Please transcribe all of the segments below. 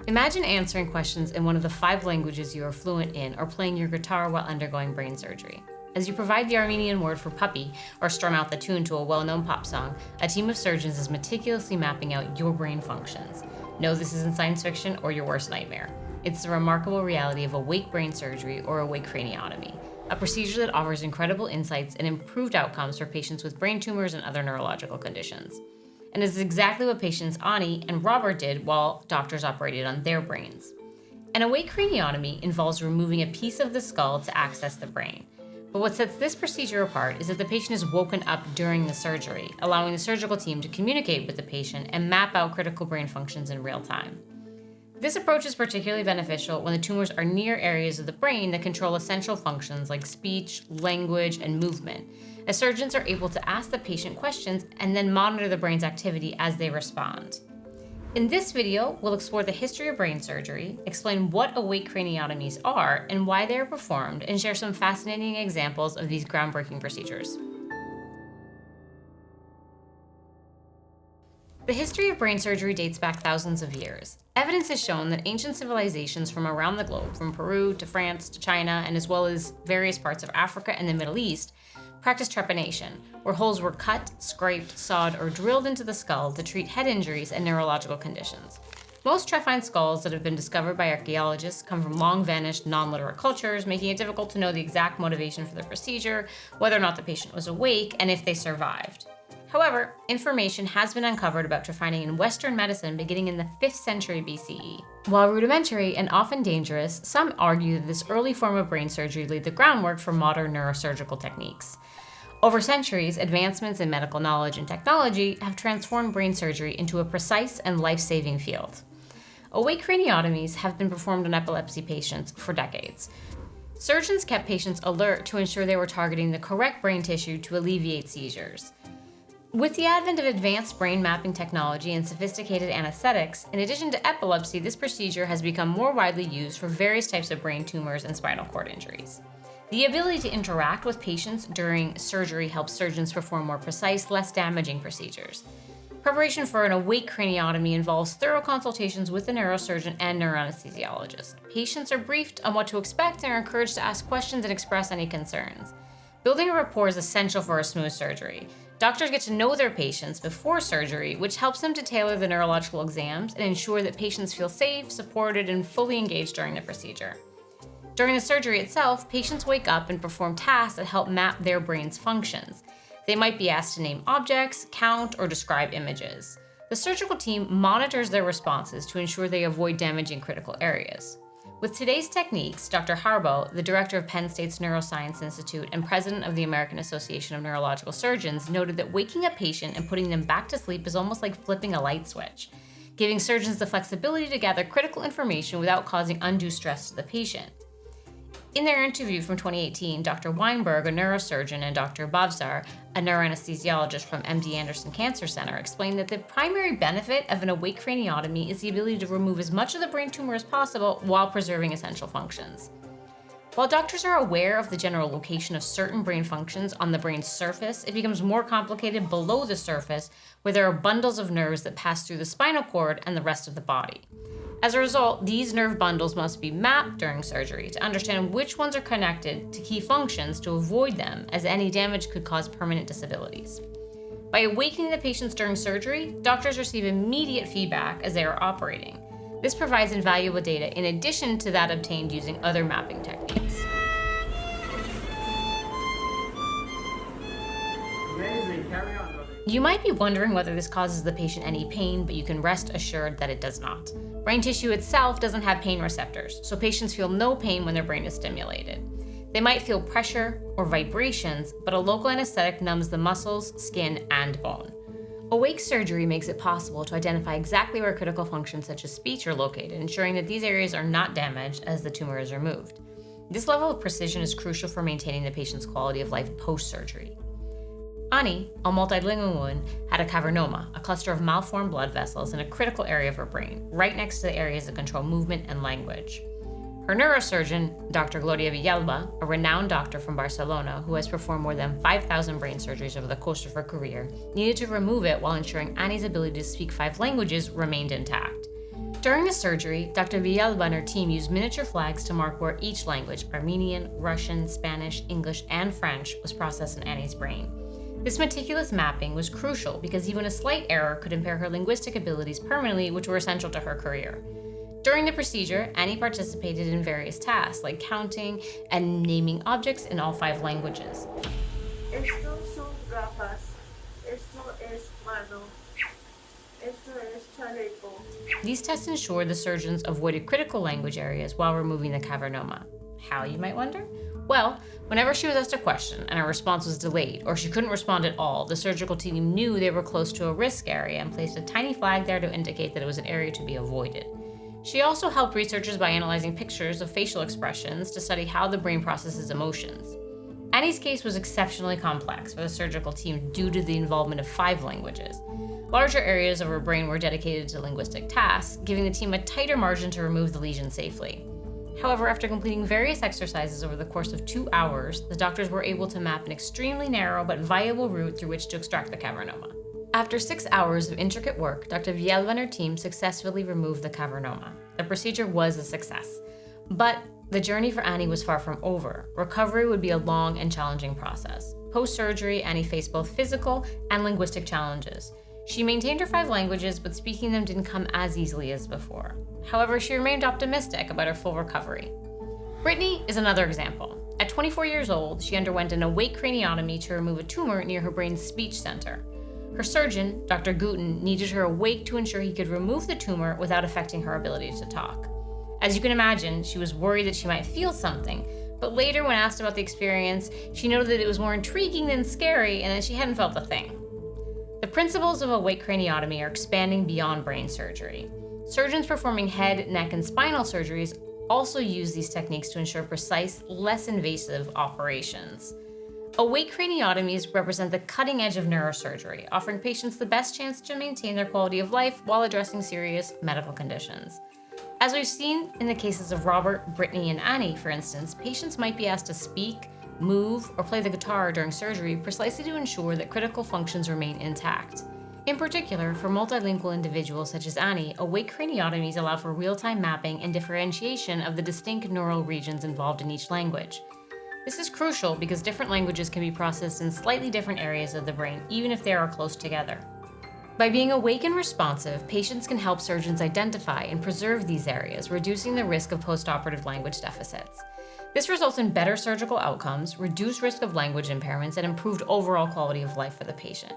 Imagine answering questions in one of the 5 languages you are fluent in or playing your guitar while undergoing brain surgery. As you provide the Armenian word for puppy or strum out the tune to a well-known pop song, a team of surgeons is meticulously mapping out your brain functions. No, this isn't science fiction or your worst nightmare. It's the remarkable reality of awake brain surgery or awake craniotomy, a procedure that offers incredible insights and improved outcomes for patients with brain tumors and other neurological conditions. And is exactly what patients Ani and Robert did while doctors operated on their brains. An awake craniotomy involves removing a piece of the skull to access the brain. But what sets this procedure apart is that the patient is woken up during the surgery, allowing the surgical team to communicate with the patient and map out critical brain functions in real time. This approach is particularly beneficial when the tumors are near areas of the brain that control essential functions like speech, language, and movement, as surgeons are able to ask the patient questions and then monitor the brain's activity as they respond. In this video, we'll explore the history of brain surgery, explain what awake craniotomies are and why they are performed, and share some fascinating examples of these groundbreaking procedures. The history of brain surgery dates back thousands of years. Evidence has shown that ancient civilizations from around the globe, from Peru to France to China, and as well as various parts of Africa and the Middle East, practiced trepanation, where holes were cut, scraped, sawed, or drilled into the skull to treat head injuries and neurological conditions. Most trephine skulls that have been discovered by archaeologists come from long-vanished, non-literate cultures, making it difficult to know the exact motivation for the procedure, whether or not the patient was awake, and if they survived. However, information has been uncovered about trephining in Western medicine beginning in the 5th century BCE. While rudimentary and often dangerous, some argue that this early form of brain surgery laid the groundwork for modern neurosurgical techniques. Over centuries, advancements in medical knowledge and technology have transformed brain surgery into a precise and life-saving field. Awake craniotomies have been performed on epilepsy patients for decades. Surgeons kept patients alert to ensure they were targeting the correct brain tissue to alleviate seizures. With the advent of advanced brain mapping technology and sophisticated anesthetics, in addition to epilepsy, this procedure has become more widely used for various types of brain tumors and spinal cord injuries. The ability to interact with patients during surgery helps surgeons perform more precise, less damaging procedures. Preparation for an awake craniotomy involves thorough consultations with the neurosurgeon and neuroanesthesiologist. Patients are briefed on what to expect and are encouraged to ask questions and express any concerns. Building a rapport is essential for a smooth surgery. Doctors get to know their patients before surgery, which helps them to tailor the neurological exams and ensure that patients feel safe, supported, and fully engaged during the procedure. During the surgery itself, patients wake up and perform tasks that help map their brain's functions. They might be asked to name objects, count, or describe images. The surgical team monitors their responses to ensure they avoid damaging critical areas. With today's techniques, Dr. Harbaugh, the director of Penn State's Neuroscience Institute and president of the American Association of Neurological Surgeons, noted that waking a patient and putting them back to sleep is almost like flipping a light switch, giving surgeons the flexibility to gather critical information without causing undue stress to the patient. In their interview from 2018, Dr. Weinberg, a neurosurgeon, and Dr. Bavsar, a neuroanesthesiologist from MD Anderson Cancer Center, explained that the primary benefit of an awake craniotomy is the ability to remove as much of the brain tumor as possible while preserving essential functions. While doctors are aware of the general location of certain brain functions on the brain's surface, it becomes more complicated below the surface, where there are bundles of nerves that pass through the spinal cord and the rest of the body. As a result, these nerve bundles must be mapped during surgery to understand which ones are connected to key functions to avoid them, as any damage could cause permanent disabilities. By awakening the patients during surgery, doctors receive immediate feedback as they are operating. This provides invaluable data in addition to that obtained using other mapping techniques. Amazing, carry on. You might be wondering whether this causes the patient any pain, but you can rest assured that it does not. Brain tissue itself doesn't have pain receptors, so patients feel no pain when their brain is stimulated. They might feel pressure or vibrations, but a local anesthetic numbs the muscles, skin, and bone. Awake surgery makes it possible to identify exactly where critical functions such as speech are located, ensuring that these areas are not damaged as the tumor is removed. This level of precision is crucial for maintaining the patient's quality of life post-surgery. Ani, a multilingual woman, had a cavernoma, a cluster of malformed blood vessels in a critical area of her brain, right next to the areas that control movement and language. Her neurosurgeon, Dr. Gloria Villalba, a renowned doctor from Barcelona who has performed more than 5,000 brain surgeries over the course of her career, needed to remove it while ensuring Ani's ability to speak 5 languages remained intact. During the surgery, Dr. Villalba and her team used miniature flags to mark where each language, Armenian, Russian, Spanish, English, and French, was processed in Annie's brain. This meticulous mapping was crucial because even a slight error could impair her linguistic abilities permanently, which were essential to her career. During the procedure, Annie participated in various tasks like counting and naming objects in all 5 languages. Esto son gafas. Esto es mano. Esto es chaleco. These tests ensured the surgeons avoided critical language areas while removing the cavernoma. How, you might wonder? Well, whenever she was asked a question and her response was delayed, or she couldn't respond at all, the surgical team knew they were close to a risk area and placed a tiny flag there to indicate that it was an area to be avoided. She also helped researchers by analyzing pictures of facial expressions to study how the brain processes emotions. Annie's case was exceptionally complex for the surgical team due to the involvement of 5 languages. Larger areas of her brain were dedicated to linguistic tasks, giving the team a tighter margin to remove the lesion safely. However, after completing various exercises over the course of 2 hours, the doctors were able to map an extremely narrow but viable route through which to extract the cavernoma. After 6 hours of intricate work, Dr. Villalba and her team successfully removed the cavernoma. The procedure was a success. But the journey for Annie was far from over. Recovery would be a long and challenging process. Post-surgery, Annie faced both physical and linguistic challenges. She maintained her 5 languages, but speaking them didn't come as easily as before. However, she remained optimistic about her full recovery. Brittany is another example. At 24 years old, she underwent an awake craniotomy to remove a tumor near her brain's speech center. Her surgeon, Dr. Guten, needed her awake to ensure he could remove the tumor without affecting her ability to talk. As you can imagine, she was worried that she might feel something, but later when asked about the experience, she noted that it was more intriguing than scary and that she hadn't felt a thing. The principles of awake craniotomy are expanding beyond brain surgery. Surgeons performing head, neck, and spinal surgeries also use these techniques to ensure precise, less invasive operations. Awake craniotomies represent the cutting edge of neurosurgery, offering patients the best chance to maintain their quality of life while addressing serious medical conditions. As we've seen in the cases of Robert, Brittany, and Annie, for instance, patients might be asked to speak, move, or play the guitar during surgery precisely to ensure that critical functions remain intact. In particular, for multilingual individuals such as Annie, awake craniotomies allow for real-time mapping and differentiation of the distinct neural regions involved in each language. This is crucial because different languages can be processed in slightly different areas of the brain, even if they are close together. By being awake and responsive, patients can help surgeons identify and preserve these areas, reducing the risk of postoperative language deficits. This results in better surgical outcomes, reduced risk of language impairments, and improved overall quality of life for the patient.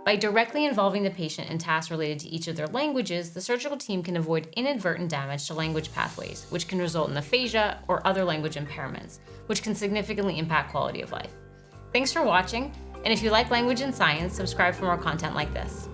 By directly involving the patient in tasks related to each of their languages, the surgical team can avoid inadvertent damage to language pathways, which can result in aphasia or other language impairments, which can significantly impact quality of life. Thanks for watching, and if you like language and science, subscribe for more content like this.